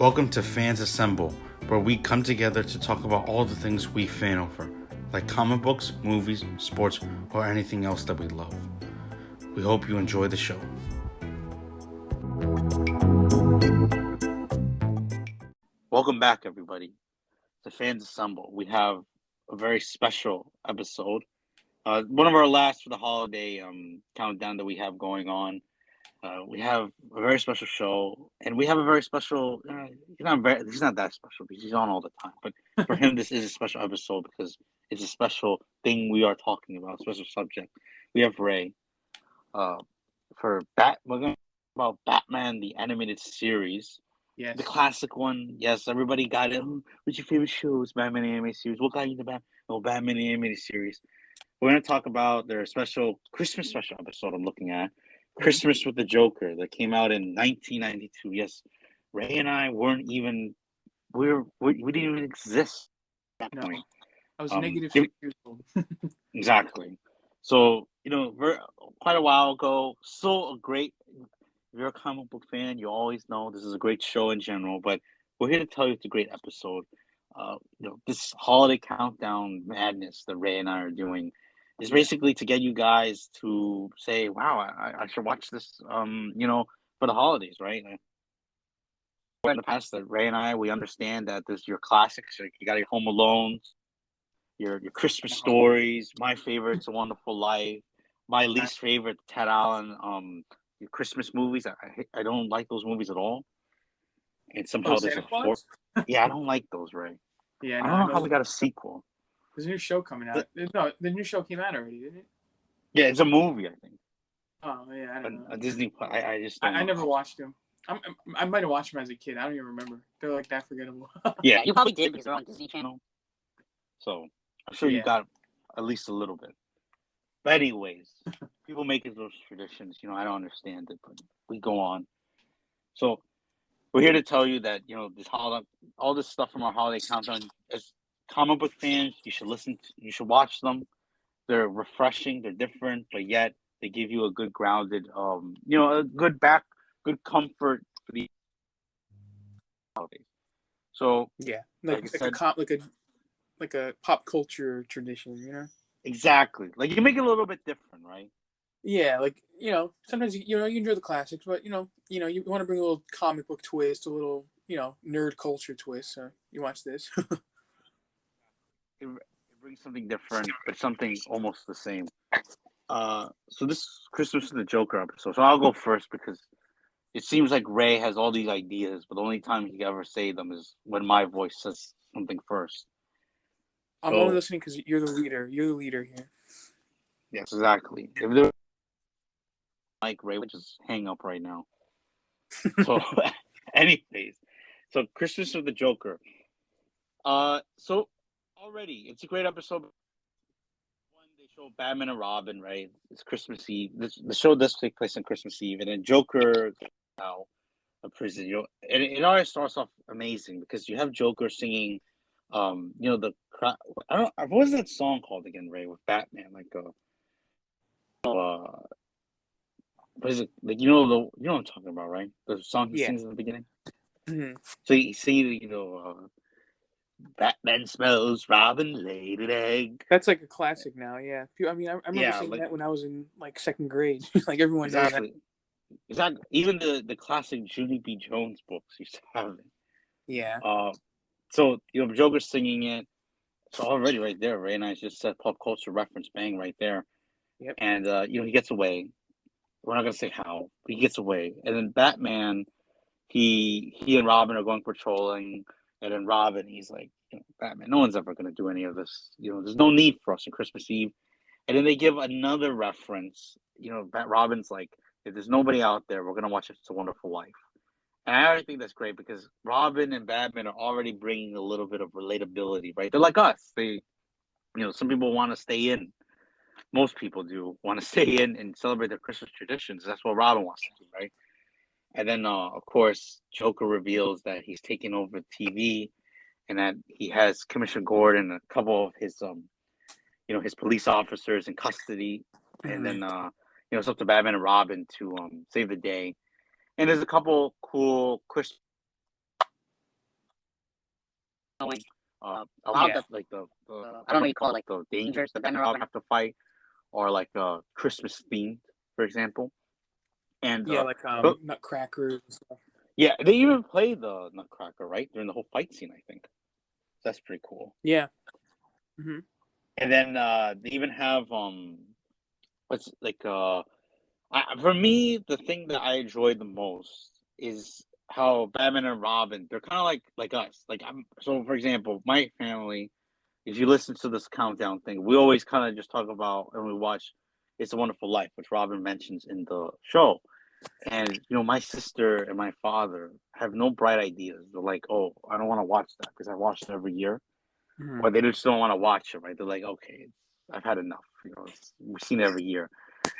Welcome to Fans Assemble, where we come together to talk about all the things we fan over, like comic books, movies, sports, or anything else that we love. We hope you enjoy the show. Welcome back, everybody, to Fans Assemble. We have a very special episode, one of our last for the holiday countdown that we have going on. We have a very special show, and we have a very special. He's not that special because he's on all the time. But for him, this is a special episode because it's a special thing we are talking about, a special subject. We have Ray. We're going to talk about Batman the animated series. Yes. The classic one. Yes, everybody got it. What's your favorite show? It's Batman animated series. What got you the Batman animated series? We're going to talk about their Christmas special episode I'm looking at. Christmas with the Joker that came out in 1992. Yes, Ray and I weren't even we didn't even exist at that point. I was negative 6 years old. Exactly. So quite a while ago. Still a great. If you're a comic book fan, you always know this is a great show in general. But we're here to tell you it's a great episode. This holiday countdown madness that Ray and I are doing. Is basically to get you guys to say, wow, I should watch this, for the holidays, right? In the past, that Ray and I, we understand that there's your classics. You got your Home Alone, your Christmas stories. My favorite, It's a Wonderful Life. My least favorite, Ted Allen, your Christmas movies. I don't like those movies at all. And somehow there's a fourth. Yeah, I don't like those, Ray. Yeah, I don't know how we got a sequel. There's a new show coming out. No, the new show came out already, didn't it? Yeah, it's a movie, I think. Oh yeah, I don't know. A Disney. I just. I never watched them. I might have watched them as a kid. I don't even remember. They're like that forgettable. Yeah, you probably did because they're on Disney Channel. So I'm sure you got at least a little bit. But anyways, people make it those traditions. I don't understand it, but we go on. So we're here to tell you that this holiday, all this stuff from our holiday countdown. As comic book fans, you should watch them. They're refreshing, they're different, but yet they give you a good grounded, a good comfort for the holidays. So yeah, like a pop culture tradition, Exactly. Like you make it a little bit different, right? Yeah, like sometimes you enjoy the classics, but you want to bring a little comic book twist, a little nerd culture twist. So you watch this. It brings something different, but something almost the same. So this Christmas is the Joker episode. So I'll go first because it seems like Ray has all these ideas, but the only time he can ever say them is when my voice says something first. I'm only listening because you're the leader. You're the leader here. Yes, exactly. If there was Mike, Ray would just hang up right now. So, anyways, so Christmas with the Joker. So already it's a great episode. One, they show Batman and Robin, right? It's Christmas Eve. The show does take place on Christmas Eve, and then Joker out of prison. And it always starts off amazing because you have Joker singing, what was that song called again, Ray, with Batman? What is it? Like what I'm talking about, right? The song he sings in the beginning. Mm-hmm. So you see, Batman smells Robin laid an egg. That's like a classic now, yeah. I mean, I remember singing that when I was in second grade. Like everyone knows that. Exactly. Even the classic Junie B. Jones books used to have it. Yeah. So Joker's singing it. So already right there, Ray and I just said pop culture reference, bang right there. Yep. And he gets away. We're not gonna say how, but he gets away. And then Batman, he and Robin are going patrolling. And then Robin, he's like, Batman, no one's ever going to do any of this. There's no need for us on Christmas Eve. And then they give another reference. Robin's like, if there's nobody out there, we're going to watch It's a Wonderful Life. And I already think that's great because Robin and Batman are already bringing a little bit of relatability, right? They're like us. They, some people want to stay in. Most people do want to stay in and celebrate their Christmas traditions. That's what Robin wants to do, right? And then, of course, Joker reveals that he's taking over TV and that he has Commissioner Gordon and a couple of his, his police officers in custody. And then, it's up to Batman and Robin to save the day. And there's a couple cool Christmas allowed that like the I don't know what you call it, like the dangers that Batman and Robin have to fight, or like Christmas themed, for example. And Yeah, like but Nutcracker and stuff. yeah, they even play the Nutcracker right during the whole fight scene. I think that's pretty cool. Yeah. Mm-hmm. And then they even have what's like for me the thing that I enjoyed the most is how Batman and Robin, they're kind of like us. Like I'm so for example, my family, if you listen to this countdown thing, we always kind of just talk about and we watch It's a Wonderful Life, which Robin mentions in the show. And my sister and my father have no bright ideas. They're like, "Oh, I don't want to watch that because I watch it every year," Mm-hmm. or they just don't want to watch it. Right? They're like, "Okay, I've had enough. We've seen it every year."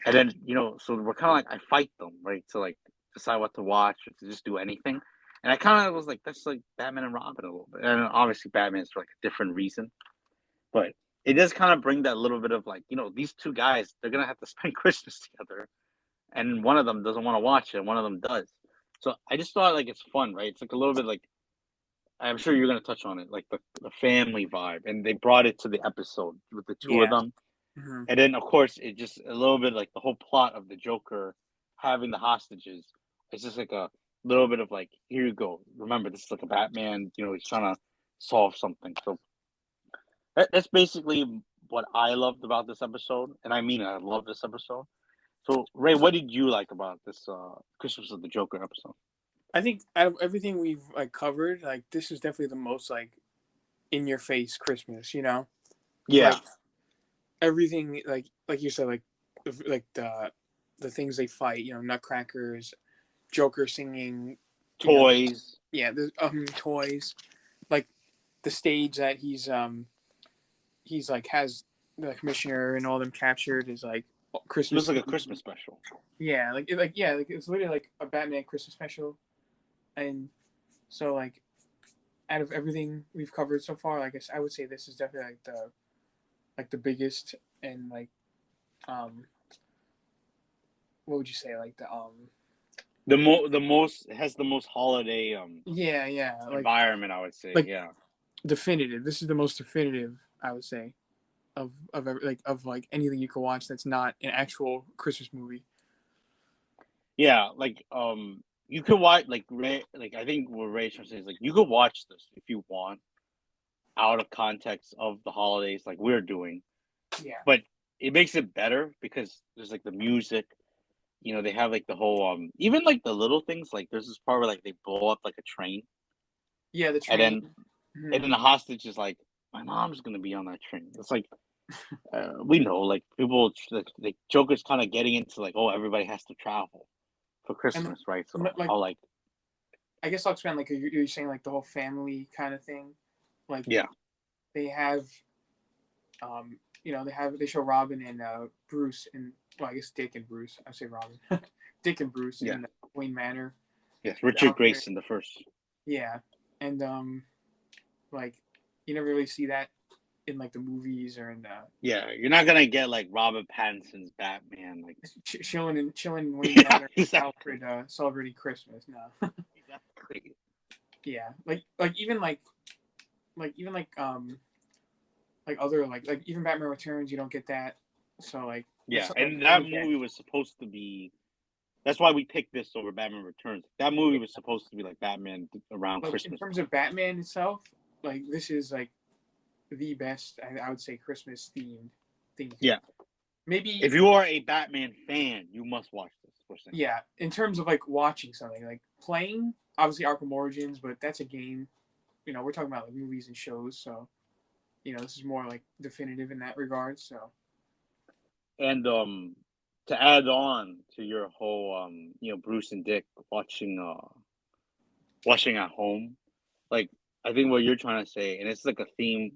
And then so we're kind of like I fight them, right, to like decide what to watch or to just do anything. And I kind of was like, that's like Batman and Robin a little bit. And obviously, Batman's for like a different reason, but it does kind of bring that little bit of like, these two guys, they're gonna have to spend Christmas together, and one of them doesn't want to watch it, and one of them does. So I just thought like it's fun, right? It's like a little bit like I'm sure you're gonna touch on it, like the family vibe, and they brought it to the episode with the two of Yeah. them, Mm-hmm. and then of course it just a little bit like the whole plot of the Joker having the hostages. It's just like a little bit of like, here you go. Remember, this is like a Batman. He's trying to solve something. So that's basically what I loved about this episode, and I mean I love this episode. So Ray, what did you like about this Christmas of the Joker episode? I think out of everything we've like covered, like this is definitely the most like in your face Christmas. Yeah, Like everything, like you said, like the things they fight. Nutcrackers, Joker singing. toys. Yeah, the toys, like the stage that he's like has the commissioner and all them captured is like It was Christmas. like a Christmas special. Yeah, like it's literally like a Batman Christmas special, and so like out of everything we've covered so far, like I would say this is definitely like the biggest and like um what would you say like The most it has the most holiday yeah environment, I would say. like Yeah. definitive. This is the most definitive, I would say, of anything you can watch that's not an actual Christmas movie. Yeah, like you could watch like Ray, like I think what Ray's trying to say is like you could watch this if you want out of context of the holidays like we're doing. Yeah. But it makes it better because there's like the music. They have like the whole even like the little things, like there's this part where like they blow up like a train, Yeah, the and train. then Mm-hmm. the hostage is like, my mom's gonna be on that train. It's like we know like people like Joker's kind of getting into like, oh, everybody has to travel for And Christmas, right? So like I'll like I guess I'll expand like you're saying like the whole family kind of thing. Like yeah they have they show Robin and Bruce and well I guess Dick and Bruce. I say Robin. Dick and Bruce yeah in Wayne Manor. yes, Richard Out there. Grayson the first. Yeah. And like you never really see that in like the movies or in the Yeah, you're not gonna get like Robert Pattinson's Batman like chilling in Wayne yeah Manor exactly Alfred celebrating Christmas. No. exactly Yeah. Like even like other like even Batman Returns you don't get that. So like there's yeah, some like and that things that movie was supposed to be. That's why we picked this over Batman Returns. That movie was supposed to be like Batman around like in Christmas terms time. of Batman itself, like this is like the best I would say Christmas themed thing. Yeah, Maybe if you are a Batman fan, you must watch this. yeah, in terms of like watching something, like playing, obviously Arkham Origins, but that's a game. We're talking about like movies and shows, so this is more like definitive in that regard. So And to add on to your whole Bruce and Dick watching at home, like I think what you're trying to say, and it's like a theme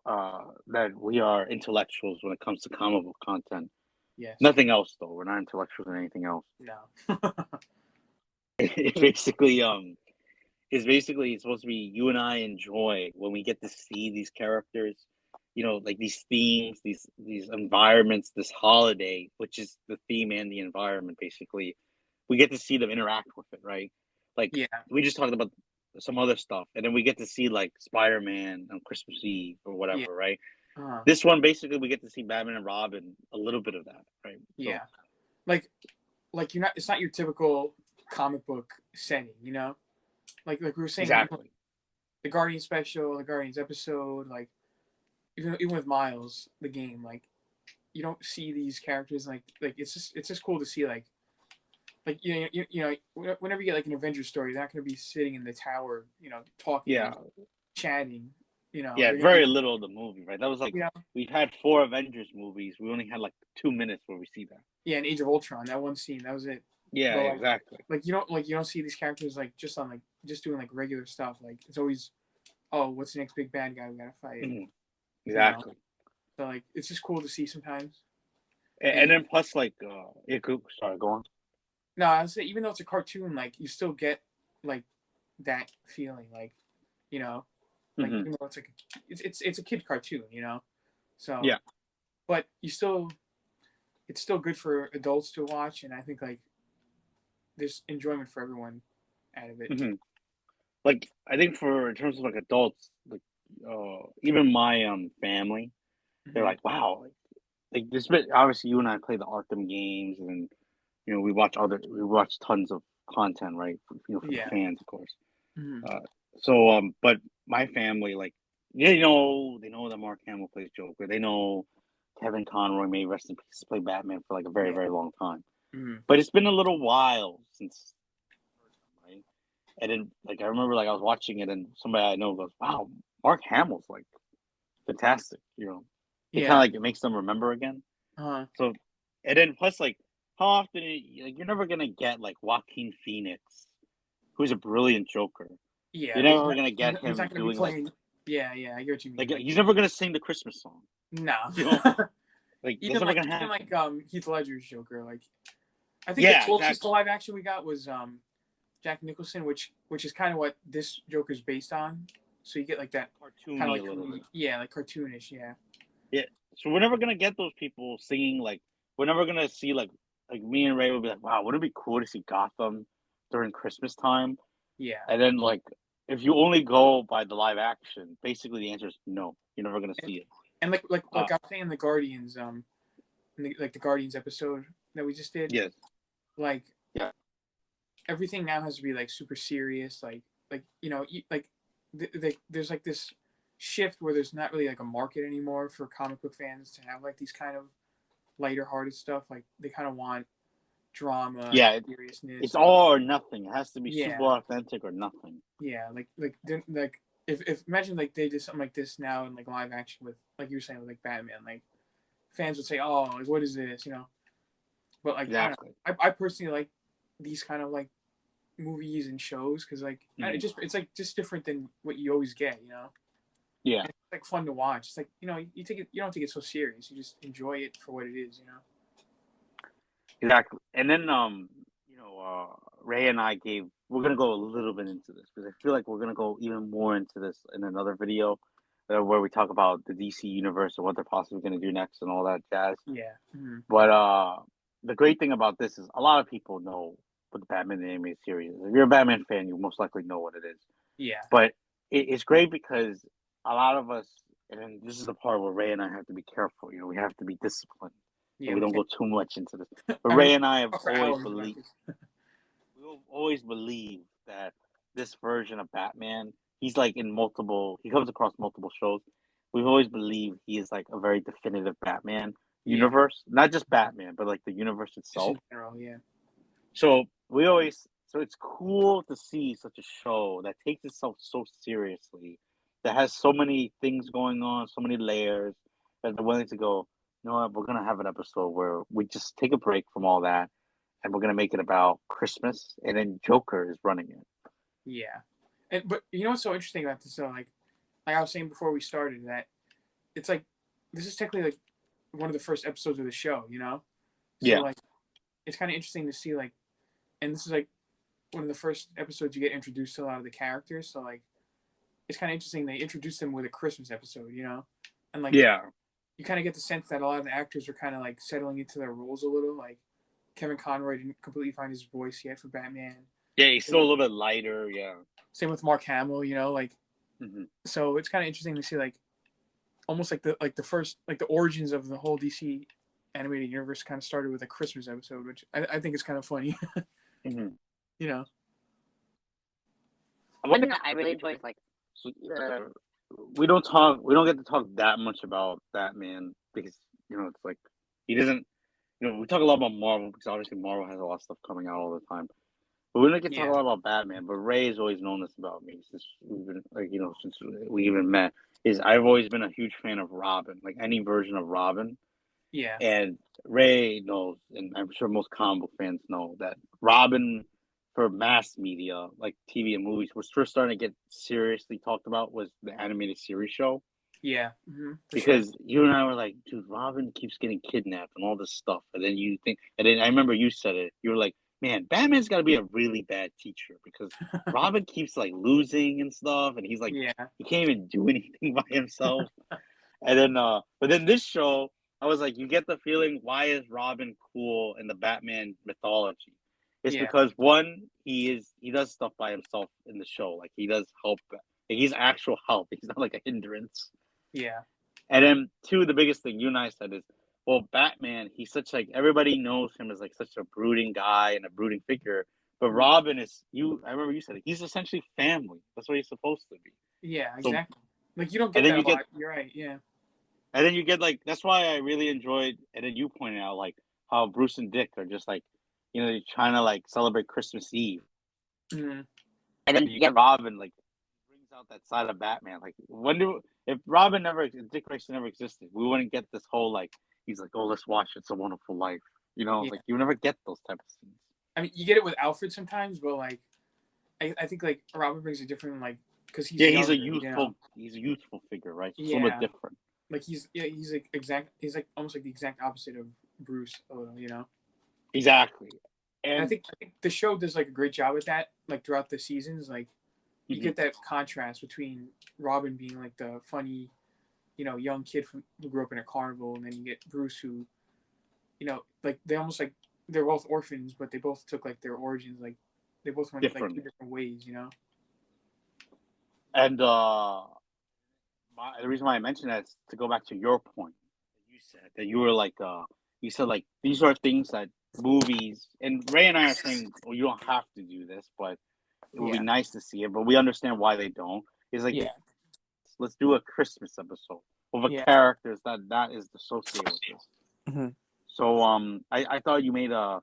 that we are intellectuals when it comes to comic book content. yes, Nothing else though. We're not intellectuals in anything else. no, It basically is basically supposed to be you and I enjoy when we get to see these characters, like these themes, these environments, this holiday, which is the theme and the environment. Basically, we get to see them interact with it, right? Like yeah, we just talked about. some other stuff, and then we get to see like Spider-Man on Christmas Eve or Yeah. whatever, right? Uh, This one basically we get to see Batman and Robin, a little bit of that, right? So yeah. Like you're not. It's not your typical comic book setting. You know. Like we were saying, exactly. the Guardians special, the Guardians episode, like even with Miles, the game, like you don't see these characters like it's just cool to see whenever you get like an Avengers story, they're not going to be sitting in the tower, talking Yeah, and chatting. yeah. They're going to Very be little of the movie, right? That was like you know we've had 4 Avengers movies. We only had like 2 minutes where we see that. yeah, in Age of Ultron, that one scene, that was it. Yeah, But exactly. you don't see these characters like just doing like regular stuff. Like it's always, oh, what's the next big bad guy we gotta fight? Mhm. You know, Exactly. so like it's just cool to see sometimes. And And then plus like sorry, go on. no, I would say even though it's a cartoon, like you still get like that feeling, you know, like Hmm. even though it's like it's a kid cartoon, So, Yeah. but it's still good for adults to watch, and I think like there's enjoyment for everyone out of it. Hmm. Like I think for in terms of like adults, like even my family, they're Hmm. like, wow, like this bit. Obviously, you and I play the Arkham games, and we watch tons of content, right? For the Yeah. fans, of course. Hmm. Uh, but my family, like, they know that Mark Hamill plays Joker. They know Kevin Conroy, may rest in peace, played Batman for like a very, Yeah. very long time. Hmm. But it's been a little while since, right? And then, like, I remember, like, I was watching it, and somebody I know goes, "Wow, Mark Hamill's like fantastic." It kind of Yeah. like it makes them remember again. Uh, So, and then plus, like, how often like you're never gonna get like Joaquin Phoenix, who's a brilliant Joker. You're yeah. never gonna He's get not, he's him not going to be doing like playing. Yeah. Yeah. I get what you like mean. Like he's never gonna sing the Christmas song. no. You know, like that's never gonna Even happen. Heath Ledger's Joker. Like I think the Yeah, closest to exactly. live action we got was Jack Nicholson, which is kind of what this Joker's based on. So you get like that kind of Cartoony a little bit. like cartoonish, yeah. Yeah. So we're never gonna get those people singing like we're never gonna see like me and Ray will be like, wow, wouldn't it be cool to see Gotham during Christmas time? Yeah. And then like if you only go by the live action, basically the answer is no. You're never gonna And, see it. and Uh I was saying the Guardians, the Guardians episode that we just did, yes. like Yeah. everything now has to be like super serious, there's like this shift where there's not really like a market anymore for comic book fans to have like these kind of lighter hearted stuff. Like they kind of want drama and Yeah, it's seriousness and all or nothing. It has to be super yeah, authentic or nothing. yeah, like if imagine like they did something like this now in like live action with like you were saying with like Batman, like fans would say, "Oh, like, what is this?" But like I don't Exactly. know, I personally like these kind of like movies and shows because like Hmm. it's like just different than what you always get. Yeah. And it's like fun to watch. It's like you don't take it so serious. You just enjoy it for what it is. Exactly. And then Ray and I we're gonna go a little bit into this because I feel like we're gonna go even more into this in another video where we talk about the DC universe and what they're possibly gonna do next and all that jazz. Yeah. Mm-hmm. But the great thing about this is a lot of people know what the Batman animated series is. If you're a Batman fan, you most likely know what it is. Yeah. But it's great because a lot of us, and then this is the part where Ray and I have to be careful. We have to be disciplined and Yeah. we We don't can't. go too much into this. But I mean, Ray and I have talk for always hours about believed this. we'll always believe that this version of Batman, he's like in multiple, he comes across multiple shows. We've always believed he is like a very definitive Batman Yeah. universe, not just Batman, but like the universe Just itself. in general. Yeah. So it's cool to see such a show that takes itself so seriously, that has so many things going on, so many layers, that they're willing to go, you know what, we're gonna have an episode where we just take a break from all that and we're gonna make it about Christmas, and then Joker is running it. Yeah. But you know what's so interesting about this though? Like I was saying before we started that it's like this is technically like one of the first episodes of the show. So Yeah, like it's kind of interesting to see like, and this is like one of the first episodes you get introduced to a lot of the characters. So like it's kind of interesting they introduced them with a Christmas episode. And like yeah, you kind of get the sense that a lot of the actors are kind of like settling into their roles a little. Like Kevin Conroy didn't completely find his voice yet for Batman. Yeah, he's still a little bit lighter. Yeah. Same with Mark Hamill, you know, like Mm-hmm. so it's kind of interesting to see like almost like the first like the origins of the whole DC animated universe kind of started with a Christmas episode, which I think is kind of funny, Mm-hmm. you know. One thing I really enjoy is like so, we don't talk. We don't get to talk that much about Batman because it's like he doesn't. We talk a lot about Marvel because obviously Marvel has a lot of stuff coming out all the time. But we don't get to talk a Yeah, lot about Batman. But Ray has always known this about me since we've been since we even met. Is I've always been a huge fan of Robin, like any version of Robin. yeah, And Ray knows, and I'm sure most comic book fans know that Robin, for mass media like TV and movies, was first starting to get seriously talked about was the animated series show. yeah, for sure. Because you and I were like, dude, Robin keeps getting kidnapped and all this stuff. And then you think, and then I remember you said it. You were like, man, Batman's got to be a really bad teacher because Robin keeps like losing and stuff. And he's like, Yeah, he can't even do anything by himself. And then, but then this show, I was like, you get the feeling, why is Robin cool in the Batman mythology? It's yeah, because one, he does stuff by himself in the show. Like he does help. Like, he's actual help. He's not like a hindrance. yeah, And then two, the biggest thing you and I said is, well, Batman, he's such like everybody knows him as like such a brooding guy and a brooding figure. But mhm. Robin is I remember you said it, he's essentially family. That's what he's supposed to be. Yeah, So exactly. Like you don't and get then that you a get lot. You're right. Yeah, and then you get like that's why I really enjoyed and then you pointed out like how Bruce and Dick are just like, they're trying to like celebrate Christmas Eve. hmm And then you get Robin like brings out that side of Batman. Like if if Dick Grayson never existed, we wouldn't get this whole like he's like, oh, let's watch It's a Wonderful Life. yeah. Like you never get those type of scenes. I mean, you get it with Alfred sometimes, but like I think like Robin brings a different like because he's Yeah, younger, you know. he's a youthful figure, right? So it's a little bit Yeah, different. like he's like almost like the exact opposite of Bruce a little, you know. Exactly. And And I think the show does like a great job with that. Like throughout the seasons, like you mhm, get that contrast between Robin being like the funny, you know, young kid who grew up in a carnival, and then you get Bruce who, you know, like they almost like they're both orphans, but they both took like their origins like they both went like two differently. different ways, you know. And the reason why I mentioned that is to go back to your point that you said that you were like you said like these are things that movies and Ray and I are saying, well, you don't have to do this, but it would be Yeah, nice to see it, but we understand why they don't. Is like yeah, let's do a Christmas episode of a yeah. characters that is associated with this. Mm-hmm. So I thought you made a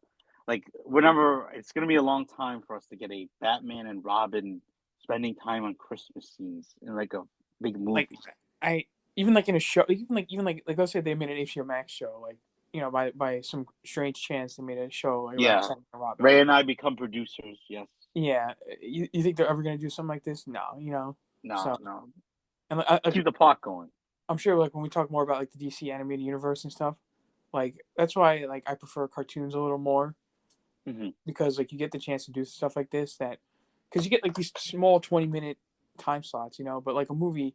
like whenever it's gonna be a long time for us to get a Batman and Robin spending time on Christmas scenes in like a big Like movie. I even like in a show, even like let's say they made an HBO Max show, like you know by some strange chance they made a show like about Yeah, Batman and Robin, Ray like and I become producers. Yes. yeah, you think they're ever gonna do something like this? No, you know. No, So no. and Keep the plot going. I'm sure like when we talk more about like the DC animated universe and stuff, like that's why like I prefer cartoons a little more Hmm. because like you get the chance to do stuff like this that because you get like these small 20-minute time slots, you know, but like a movie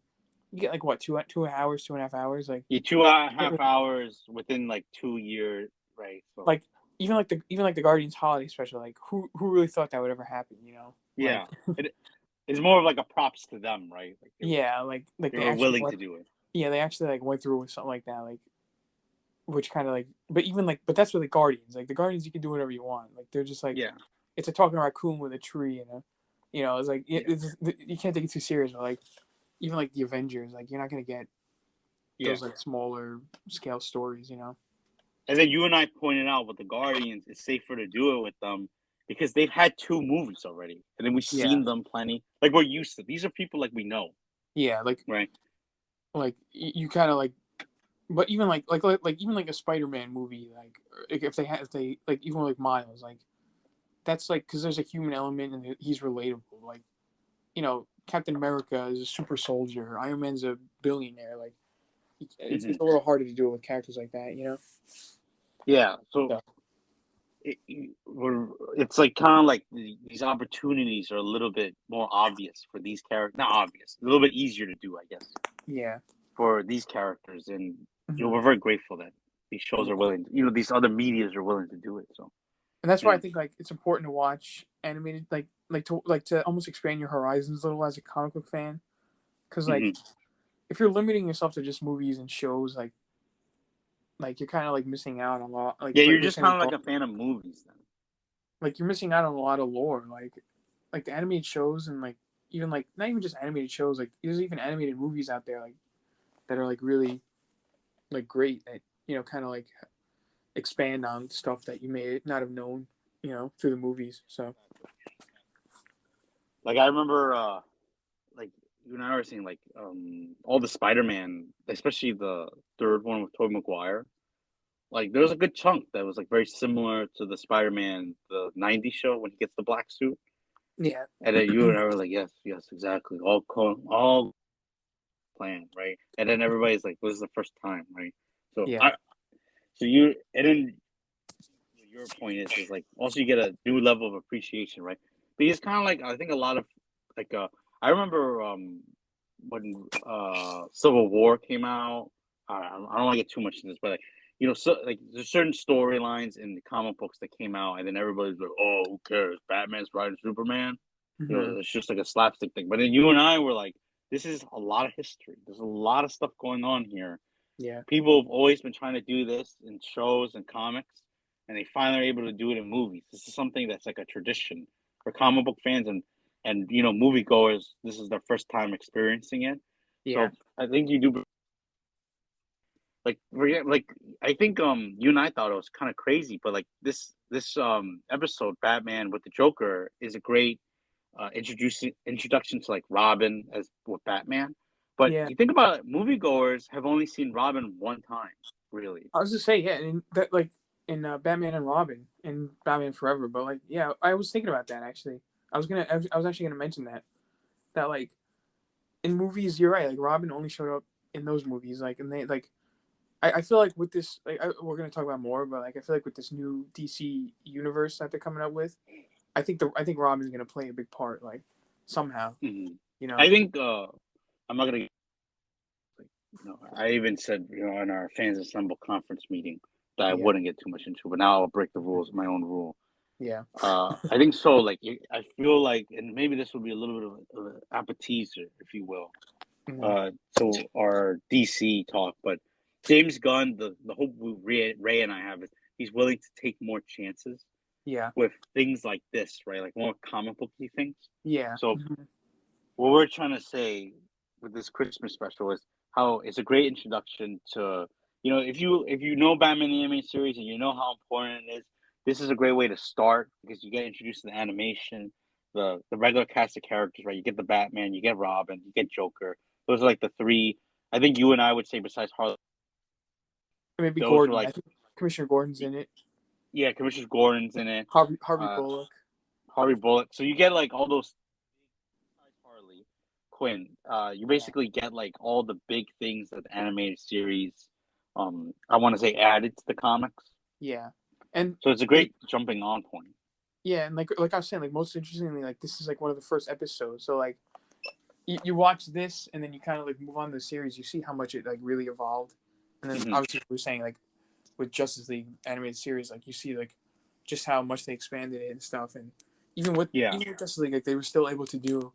you get like what 2 hours, 2.5 hours, like Yeah, two and a half hours within like 2 years, right? So like even like the Guardians holiday special, like who really thought that would ever happen, you know? Like yeah, it's more of like a props to them, right? Like yeah, like they they were actually willing went to do it. yeah, they actually like went through with something like that, like which kind of like but even like but that's with the Guardians. Like the Guardians you can do whatever you want. Like they're just like Yeah, it's a talking raccoon with a tree and a you know, it's like yeah, you can't take it too serious, but like even like the Avengers, like you're not gonna get yeah. those like smaller scale stories, you know? And then you and I pointed out with the Guardians, it's safer to do it with them because they've had two movies already, and then we've Yeah. seen them plenty. Like we're used to. These are people like we know, Yeah, right? like you kind of like but even like even like a Spider-Man movie, like if they like even like Miles, like that's like because there's a human element and he's relatable. Like you know, Captain America is a super soldier. Iron Man's a billionaire. Like Hmm. it's a little harder to do it with characters like that, you know. Yeah. So So it's like kind of like these opportunities are a little bit more obvious for these characters. Not obvious, a little bit easier to do, I guess, yeah, for these characters, and hmm we're very grateful that these shows are yeah. willing. These other medias are willing to do it. So And that's why I Yeah. think like it's important to watch animated, like to almost expand your horizons a little as a comic book fan, because like Hmm. if you're limiting yourself to just movies and shows, like you're kind of like missing out on a lot. Yeah, Like you're you're just saying kind with of Bob, like a fan of movies then. like you're missing out on a lot of lore, like the animated shows and like even like not even just animated shows, like there's even animated movies out there like that are like really like great that kind of like expand on stuff that you may not have known through the movies. So Like I remember, like you and I were saying, like all the Spider-Man, especially the third one with Tobey Maguire. Like there was a good chunk that was like very similar to the Spider-Man, the '90s show when he gets the black suit, yeah, and then you and I were like, yes, yes, exactly, all planned, right? And then everybody's like, this is the first time, right? So yeah, I, so you, and then your point is like also you get a new level of appreciation, right? But it's kind of like I think a lot of like I remember when Civil War came out. I don't want to get too much in this, but like, so like there's certain storylines in the comic books that came out, and then everybody's like, "Oh, who cares? Batman's riding Superman." hmm, It's just like a slapstick thing. But then you and I were like, "This is a lot of history. There's a lot of stuff going on here. yeah, People have always been trying to do this in shows and comics, and they finally are able to do it in movies. This is something that's like a tradition for comic book fans and moviegoers. This is their first time experiencing it. yeah, So I think you do like I think you and I thought it was kind of crazy, but like this episode, Batman with the Joker, is a great introduction to like Robin as with Batman. But yeah. you think about it, moviegoers have only seen Robin one time, really. I was just say, yeah, and that like in Batman and Robin and Batman Forever, but like, yeah, I was thinking about that actually. I was actually gonna mention that like in movies, you're right. Like Robin only showed up in those movies, like, and they like. I feel like with this, like, we're gonna talk about more, but like, I feel like with this new DC universe that they're coming up with, I think Robin's gonna play a big part, like somehow, Hmm. you know. I think I'm not gonna. I even said in our fans assemble conference meeting that I Yeah, wouldn't get too much into, but now I'll break the rules, my own rule. yeah, I think so. Like I feel like, and maybe this will be a little bit of an appetizer, if you will, mhm, to our DC talk. But James Gunn, the hope Ray and I have is he's willing to take more chances yeah, with things like this, right? Like more comic booky things. yeah, So what we're trying to say with this Christmas special is how it's a great introduction to if you know Batman the animated series and you know how important it is, this is a great way to start because you get introduced to the animation, the regular cast of characters, right? You get the Batman, you get Robin, you get Joker. Those are like the three. I think you and I would say besides Harley, maybe those were Gordon. like I think Commissioner Gordon's in it. yeah, Commissioner Gordon's in it, Harvey uh, Bullock. Harvey Bullock. So you get like all those Harley Quinn. You Yeah, basically get like all the big things that the animated series, I want to say added to the comics. yeah, and So it's a like great jumping on point. yeah, and like I was saying, like most interestingly, like this is like one of the first episodes. So like you watch this and then you kind of like move on to the series. You see how much it like really evolved, and then Hmm. obviously we were saying like with Justice League animated series, like you see like just how much they expanded it and stuff, and even with Yeah, even with Justice League, like they were still able to do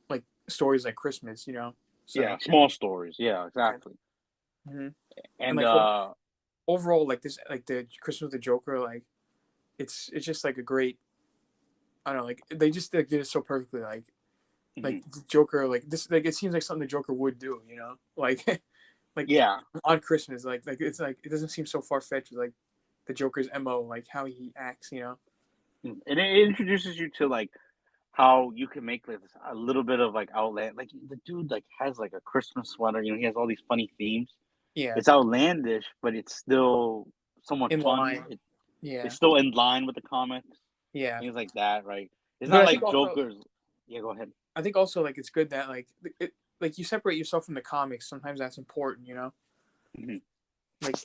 like stories like Christmas, yeah, So small stories. Yeah, yeah, exactly. mm-hmm. And And like overall, like this, like the Christmas with the Joker, like it's just like a great. I don't know, like they just like, did it so perfectly, like mhm. the Joker, like this, like it seems like something the Joker would do, like like Yeah, on Christmas, like it's like it doesn't seem so far fetched, like the Joker's mo, like how he acts. and it introduces you to like how you can make like a little bit of like outland. Like the dude like has like a Christmas sweater. He has all these funny themes. Yeah, It's outlandish, but it's still somewhat in fun. line. It's Yeah, still in line with the comics, yeah, things like that, right? It's but not like Joker's. Yeah, go ahead. I think also like it's good that like you separate yourself from the comics. Sometimes that's important. Hmm. Like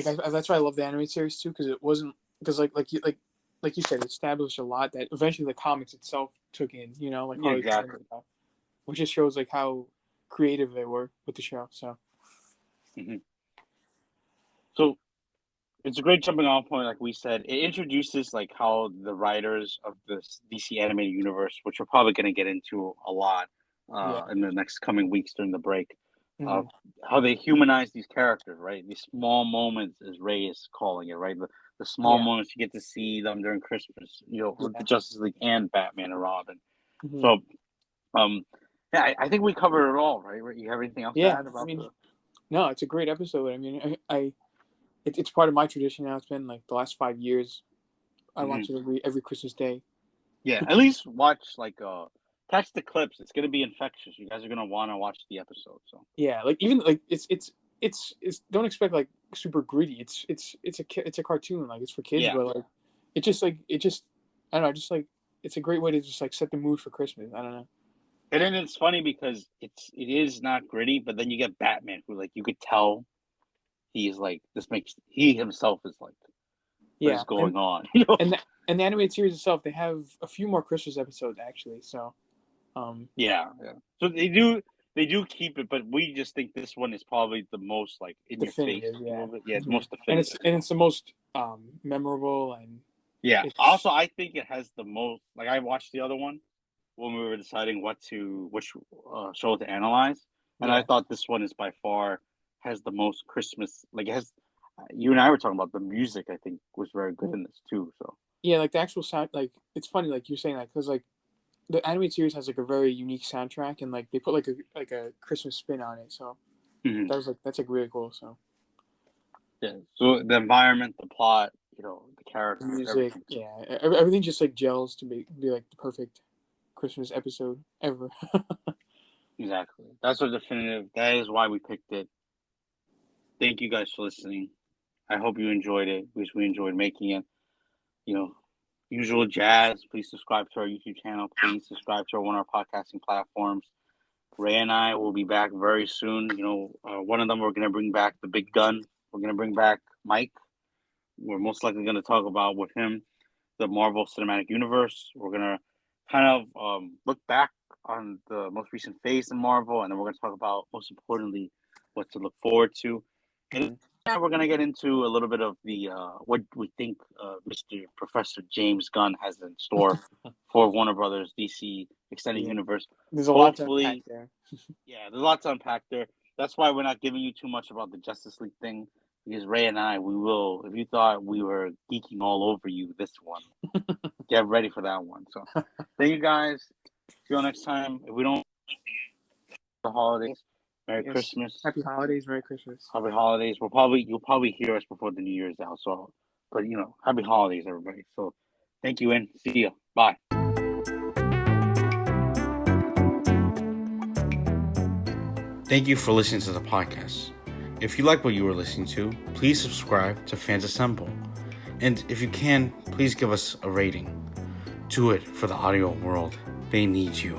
that's why I love the animated series too, because it wasn't because like you said, it established a lot that eventually the comics itself took in. Like Yeah, Harley Quinn and exactly. stuff, which just shows like how creative they were with the show. So Hmm. So it's a great jumping off point, like we said. It introduces like how the writers of this DC animated universe, which we're probably going to get into a lot Yeah. in the next coming weeks during the break, uh, Hmm. how they humanize these characters, right? These small moments, as Ray is calling it, right? The small Yeah. moments you get to see them during Christmas, with Yeah. the Justice League and Batman and Robin. Hmm. So, um, yeah, I think we covered it all, right? You have anything else to Yeah. add I about mean, the? no, it's a great episode. I mean, it's part of my tradition now. It's been like the last 5 years. I Mhm. watch it every Christmas day. Yeah, at least watch catch the clips. It's gonna be infectious. You guys are gonna want to watch the episode. So Yeah, like even like it's don't expect like super gritty. It's a cartoon, like it's for kids, yeah, but like it just I don't know, just like it's a great way to just like set the mood for Christmas. I don't know. and then it's funny because it is not gritty, but then you get Batman, who like you could tell he's like this makes he himself is like what Yeah, is going on. You know? and the, and the animated series itself, they have a few more Christmas episodes actually. So Yeah, yeah. So they do keep it, but we just think this one is probably the most like in your face definitive, a yeah. little bit. Yeah, it's Hmm. most And definitive. So. it's the most memorable, and Yeah. it's Also, I think it has the most. Like I watched the other one when we were deciding which show to analyze, and I yeah. thought this one is by far has the most Christmas. Like it has. You and I were talking about the music. I think was very good in this too. So Yeah, like the actual sound, like it's funny, like you're saying that because like the animated series has like a very unique soundtrack, and like they put like a Christmas spin on it. So mhm. that's like really cool. So Yeah. So the environment, the plot, the the characters, music, everything. So yeah, everything just like gels to be like the perfect Christmas episode ever. exactly. That's our definitive. That is why we picked it. Thank you guys for listening. I hope you enjoyed it because we enjoyed making it. You know, usual jazz. Please subscribe to our YouTube channel. Please subscribe to one of our podcasting platforms. Ray and I will be back very soon. One of them we're going to bring back the big gun. We're going to bring back Mike. We're most likely going to talk about with him the Marvel Cinematic Universe. We're going to kind of look back on the most recent phase in Marvel, and then we're going to talk about, most importantly, what to look forward to. And Hmm. now we're going to get into a little bit of the what we think Mr. Professor James Gunn has in store for Warner Brothers DC Extended Yeah, Universe. there's a lot to unpack Hopefully, there. yeah, there's a lot to unpack there. That's why we're not giving you too much about the Justice League thing because Ray and I, we will. If you thought we were geeking all over you, this one, get ready for that one. So, thank you guys. See you next time. If we don't the holidays, Merry Yes, Christmas, happy holidays, Merry Christmas. Happy Holidays. You'll probably hear us before the New Year's out. So, but Happy Holidays, everybody. So, thank you and see you. Bye. Thank you for listening to the podcast. If you like what you were listening to, please subscribe to Fans Assemble. And if you can, please give us a rating. Do it for the audio world. They need you.